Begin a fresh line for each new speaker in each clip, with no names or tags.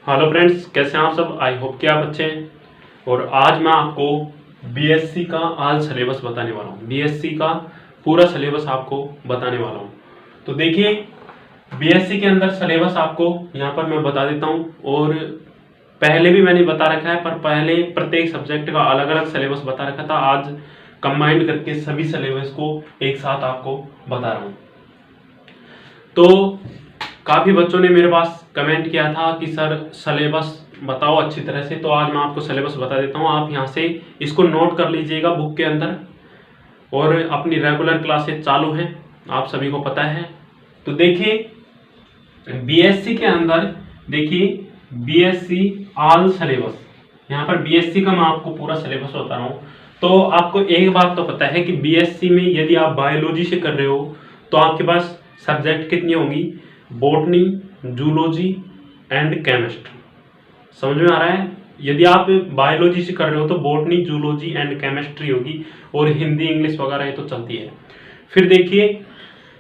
Hello friends, कैसे हैं आप सब। आई होप कि आप अच्छे हैं। और आज मैं आपको बीएससी का आल सिलेबस बताने वाला हूँ। बीएससी का पूरा सिलेबस आपको बताने वाला हूँ। तो देखिए, बीएससी के अंदर सिलेबस आपको यहाँ पर मैं बता देता हूँ। और पहले भी मैंने बता रखा है, पर पहले प्रत्येक सब्जेक्ट का अलग अलग सिलेबस बता रखा था। आज कंबाइंड करके सभी सिलेबस को एक साथ आपको बता रहा हूँ। तो काफ़ी बच्चों ने मेरे पास कमेंट किया था कि सर सिलेबस बताओ अच्छी तरह से। तो आज मैं आपको सिलेबस बता देता हूँ। आप यहाँ से इसको नोट कर लीजिएगा बुक के अंदर। और अपनी रेगुलर क्लासेस चालू हैं, आप सभी को पता है। तो देखिए, बीएससी के अंदर देखिए बीएससी आल सिलेबस, यहाँ पर बीएससी का मैं आपको पूरा सिलेबस बता रहा हूँ। तो आपको एक बात तो पता है कि बीएससी में यदि आप बायोलॉजी से कर रहे हो तो आपके पास सब्जेक्ट कितनी होंगी, बॉटनी, जूलॉजी एंड केमिस्ट्री। समझ में आ रहा है। यदि आप बायोलॉजी से कर रहे हो तो बॉटनी, जूलॉजी एंड केमिस्ट्री होगी, और हिंदी इंग्लिश वगैरह ये तो चलती है। फिर देखिए,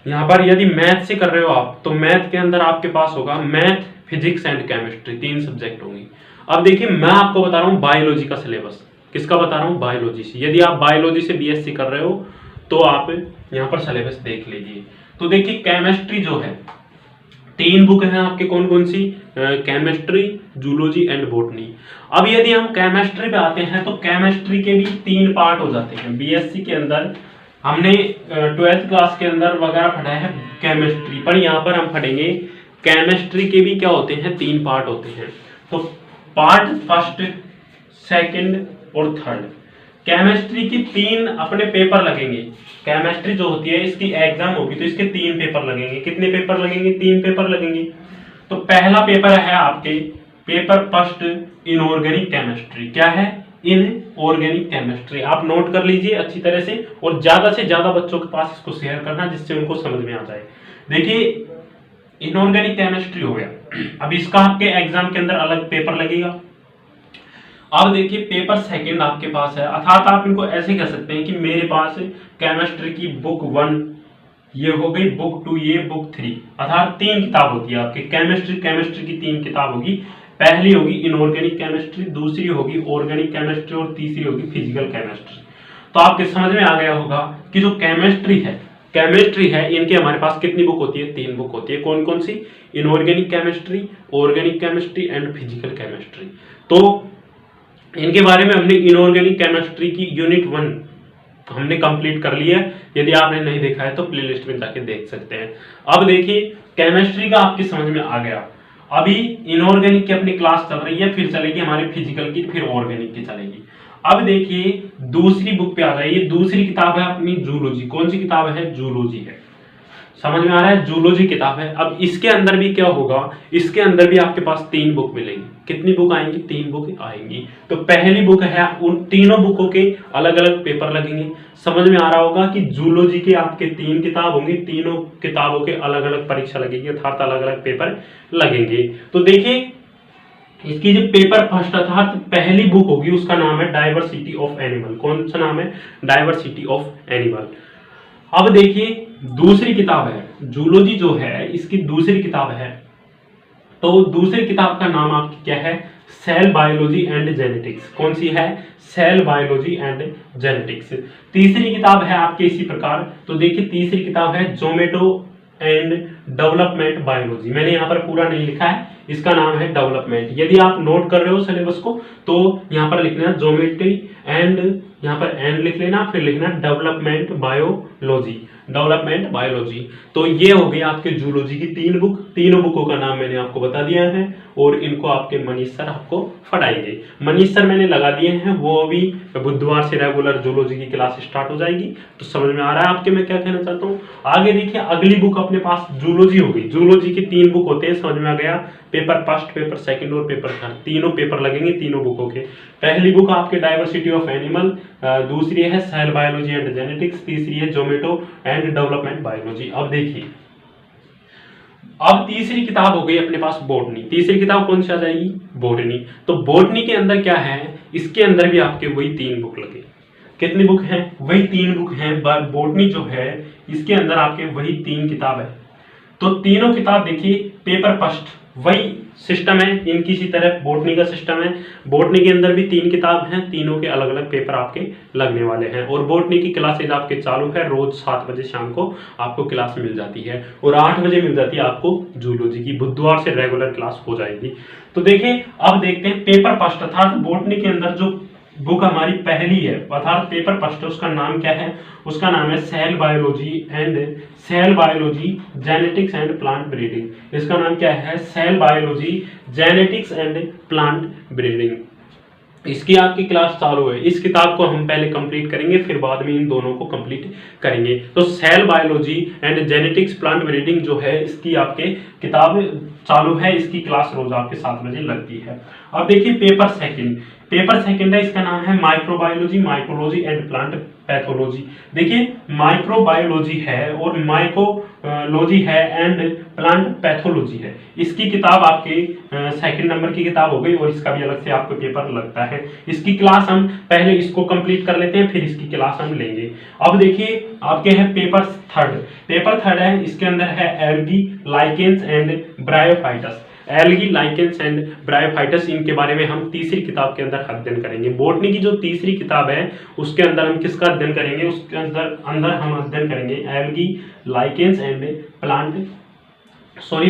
यहाँ पर यदि मैथ से कर रहे हो आप तो मैथ के अंदर आपके पास होगा math, physics and chemistry, 3 subject होंगी। अब देखिए, मैं आपको बता रहा हूँ बायोलॉजी का सिलेबस। किसका बता रहा हूँ? बायोलॉजी से। यदि आप बायोलॉजी से बीएससी कर रहे हो तो आप यहाँ पर सिलेबस देख लीजिए। तो देखिए, केमिस्ट्री जो है, 3 बुक हैं आपके। कौन कौन सी? Chemistry, zoology and botany. अब यदि हम केमिस्ट्री पे आते हैं तो केमिस्ट्री के भी 3 पार्ट हो जाते हैं बीएससी के अंदर। हमने 12th क्लास के अंदर वगैरह पढ़ा है केमिस्ट्री, पर यहाँ पर हम पढ़ेंगे केमिस्ट्री के भी क्या होते हैं, 3 पार्ट होते हैं। तो पार्ट फर्स्ट, सेकंड और थर्ड। केमिस्ट्री की 3 अपने पेपर लगेंगे। केमिस्ट्री जो होती है इसकी एग्जाम होगी तो इसके 3 पेपर लगेंगे। कितने पेपर लगेंगे? 3 पेपर लगेंगे। तो पहला पेपर है आपके पेपर फर्स्ट, इनऑर्गेनिक केमिस्ट्री। क्या है? Inorganic chemistry. आप नोट कर लीजिए अच्छी तरह से, और ज्यादा से ज्यादा बच्चों के पास इसको शेयर करना जिससे उनको समझ में आ जाए। देखिए, इनऑर्गेनिक केमिस्ट्री हो गया। अब इसका आपके एग्जाम के अंदर अलग पेपर लगेगा। अब देखिए, पेपर सेकंड आपके पास है, अर्थात आप इनको ऐसे कह सकते हैं कि मेरे पास केमिस्ट्री की बुक 1 ये हो गई, बुक 2 ये, बुक 3, अर्थात 3 किताब होती है आपकी केमिस्ट्री की 3 किताब होगी। पहली होगी इनऑर्गेनिक केमिस्ट्री, दूसरी होगी ऑर्गेनिक केमिस्ट्री और तीसरी होगी फिजिकल केमिस्ट्री। तो आपके समझ में आ गया होगा कि जो केमिस्ट्री है इनके हमारे पास कितनी बुक होती है? 3 बुक होती है। कौन कौन सी? Inorganic chemistry, organic chemistry and physical chemistry. तो इनके बारे में हमने इनऑर्गेनिक केमिस्ट्री की यूनिट 1 हमने कंप्लीट कर लिया है। यदि आपने नहीं देखा है तो प्लेलिस्ट में जाके देख सकते हैं। अब देखिए, केमिस्ट्री का आपकी समझ में आ गया। अभी इनऑर्गेनिक की अपनी क्लास चल रही है, फिर चलेगी हमारी फिजिकल की, फिर ऑर्गेनिक की चलेगी। अब देखिए, दूसरी बुक पे आ जाइए। दूसरी किताब है अपनी जूलॉजी। कौन सी किताब है? जूलॉजी है। समझ में आ रहा है? जूलॉजी किताब है। अब इसके अंदर भी क्या होगा, इसके अंदर भी आपके पास 3 बुक मिलेंगी। कितनी बुक आएंगी? 3 बुक आएंगी। तो पहली बुक है, उन तीनों बुकों के अलग अलग पेपर लगेंगे। समझ में आ रहा होगा कि जूलॉजी के आपके 3 किताब होंगी, तीनों किताबों के अलग अलग परीक्षा लगेगी, अर्थात अलग अलग पेपर लगेंगे। तो देखिए, इसकी जो पेपर फर्स्ट अर्थात पहली बुक होगी उसका नाम है डाइवर्सिटी ऑफ एनिमल। कौन सा नाम है? Diversity of animal. अब देखिए, दूसरी किताब है जूलॉजी जो है, इसकी दूसरी किताब है। तो दूसरी किताब का नाम आपकी क्या है? Cell biology and genetics. कौन सी है? Cell biology and genetics. तीसरी किताब है आपके इसी प्रकार। तो देखिए, तीसरी किताब है जोमेटो एंड डेवलपमेंट बायोलॉजी। मैंने यहाँ पर पूरा नहीं लिखा है, इसका नाम है डेवलपमेंट। यदि आप नोट कर रहे हो सिलेबस को तो यहाँ पर लिखना है जोमेट्री एंड, यहाँ पर एंड लिख लेना, फिर लिखना डेवलपमेंट बायोलॉजी, डेवलपमेंट बायोलॉजी। तो ये हो गई आपके जूलॉजी की 3 बुक। तीनों बुकों का नाम मैंने आपको बता दिया है, और इनको आपके मनीष सर आपको पढ़ाएंगे। मनीष सर मैंने लगा दिए हैं, वो अभी बुधवार से रेगुलर जूलॉजी की क्लास स्टार्ट हो जाएगी। तो समझ में आ रहा है आपके मैं क्या कहना चाहता हूँ। आगे देखिए, अगली बुक अपने पास जूलॉजी होगी। जूलॉजी के 3 बुक होते हैं, समझ में आ गया। पेपर फर्स्ट, पेपर सेकंड और पेपर थर्ड, तीनों पेपर लगेंगे तीनों बुकों के। पहली बुक आपके डाइवर्सिटी ऑफ एनिमल, दूसरी है सेल बायोलॉजी एंड जेनेटिक्स, तीसरी है जोमेटो एंड डेवलपमेंट बायोलॉजी। अब देखिए, अब तीसरी किताब हो गई अपने पास बॉटनी। तीसरी किताब कौन सी आ जाएगी? बॉटनी। तो बॉटनी के अंदर क्या है? इसके अंदर भी आपके वही 3 बुक लगे। कितनी बुक हैं? वही 3 बुक हैं। बॉटनी जो है इसके अंदर आपके वही 3 किताब है। तो तीनों किताब देखिए, पेपर फर्स्ट वही सिस्टम है, इनकी सी तरह बॉटनी का सिस्टम है। बॉटनी के अंदर भी 3 किताब हैं, तीनों के अलग अलग पेपर आपके लगने वाले हैं। और बॉटनी की क्लासेज आपके चालू है, रोज 7 बजे शाम को आपको क्लास मिल जाती है और 8 बजे मिल जाती है आपको जूलॉजी की। बुधवार से रेगुलर क्लास हो जाएगी। तो देखिए अब देखते हैं पेपर फर्स्ट अर्थात बॉटनी के अंदर जो बुक हमारी पहली है अर्थात पेपर फर्स्ट, उसका नाम क्या है? उसका नाम है cell biology genetics and plant breeding. इसका नाम क्या है? Cell biology genetics and plant breeding. इसकी आपकी क्लास चालू है। इस किताब को हम पहले कंप्लीट करेंगे, फिर बाद में इन दोनों को कंप्लीट करेंगे। तो cell biology and genetics plant breeding जो है, इसकी आपके किताब चालू है। इसकी क्लास रोज आपके 7 बजे लगती है। अब देखिए पेपर सेकंड है, इसका नाम है microbiology mycology and plant pathology. देखिए माइक्रोबायोलॉजी है और माइकोलॉजी है एंड प्लांट पैथोलॉजी है। इसकी किताब आपके सेकंड नंबर की किताब हो गई और इसका भी अलग से आपको पेपर लगता है। इसकी क्लास हम पहले इसको कंप्लीट कर लेते हैं, फिर इसकी क्लास हम लेंगे। अब देखिए आपके है पेपर थर्ड है, इसके अंदर है algae lichens and bryophytes. Algae lichens and bryophytes, इनके बारे में हम तीसरी किताब के अंदर अध्ययन करेंगे। बॉटनी की जो तीसरी किताब है उसके अंदर हम किसका अध्ययन करेंगे? उसके अंदर हम अध्ययन करेंगे एल्गी लाइकेंस एंड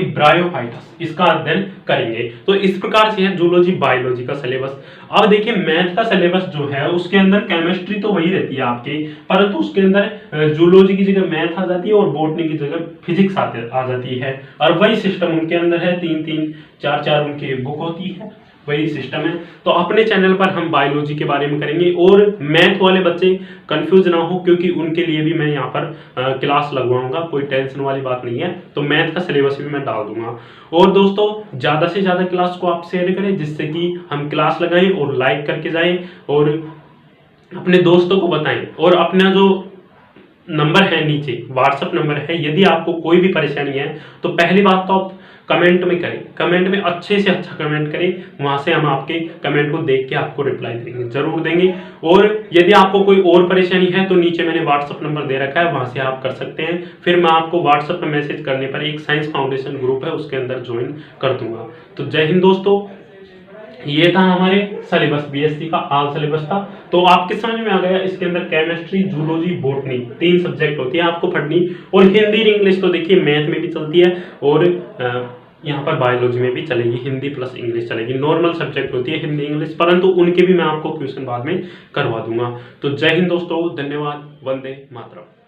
ब्रायोफाइटस, इसका अध्ययन करेंगे। तो इस प्रकार से है जूलॉजी बायोलॉजी का सिलेबस। अब देखिए मैथ का सिलेबस जो है उसके अंदर केमिस्ट्री तो वही रहती है आपकी, परंतु उसके अंदर जूलॉजी की जगह मैथ आ जाती है और बॉटनी की जगह फिजिक्स आ जाती है। और वही सिस्टम उनके अंदर है, 3-3 4-4 उनकी बुक होती है, वही सिस्टम है। तो अपने चैनल पर हम बायोलॉजी के बारे में करेंगे और मैथ वाले बच्चे कंफ्यूज ना हो, क्योंकि उनके लिए भी मैं यहाँ पर क्लास लगवाऊंगा, कोई टेंशन वाली बात नहीं है। तो मैथ का सिलेबस भी मैं डाल दूंगा। और दोस्तों ज़्यादा से ज़्यादा क्लास को आप शेयर करें, जिससे कि हम क्लास लगाएं और लाइक करके जाएं और अपने दोस्तों को बताएं। और अपना जो नंबर है नीचे व्हाट्सएप नंबर है, यदि आपको कोई भी परेशानी है तो पहली बात तो आप कमेंट में करें, कमेंट में अच्छे से अच्छा कमेंट करें, वहां से हम आपके कमेंट को देख के आपको रिप्लाई देंगे, जरूर देंगे। और यदि आपको कोई और परेशानी है तो नीचे मैंने व्हाट्सएप नंबर दे रखा है, वहां से आप कर सकते हैं। फिर मैं आपको व्हाट्सएप पर मैसेज करने पर एक साइंस फाउंडेशन ग्रुप है उसके अंदर ज्वाइन कर दूंगा। तो जय हिंद दोस्तों, ये था हमारे सिलेबस, बीएससी का आल सिलेबस था। तो आपके समझ में आ गया, इसके अंदर केमिस्ट्री जूलॉजी बॉटनी 3 सब्जेक्ट होती है आपको पढ़नी। और हिंदी इंग्लिश तो देखिए मैथ में भी चलती है और यहाँ पर बायोलॉजी में भी चलेगी, हिंदी प्लस इंग्लिश चलेगी। नॉर्मल सब्जेक्ट होती है हिंदी इंग्लिश, परंतु उनके भी मैं आपको क्वेश्चन बाद में करवा दूंगा। तो जय हिंद दोस्तों, धन्यवाद, वंदे मातरम।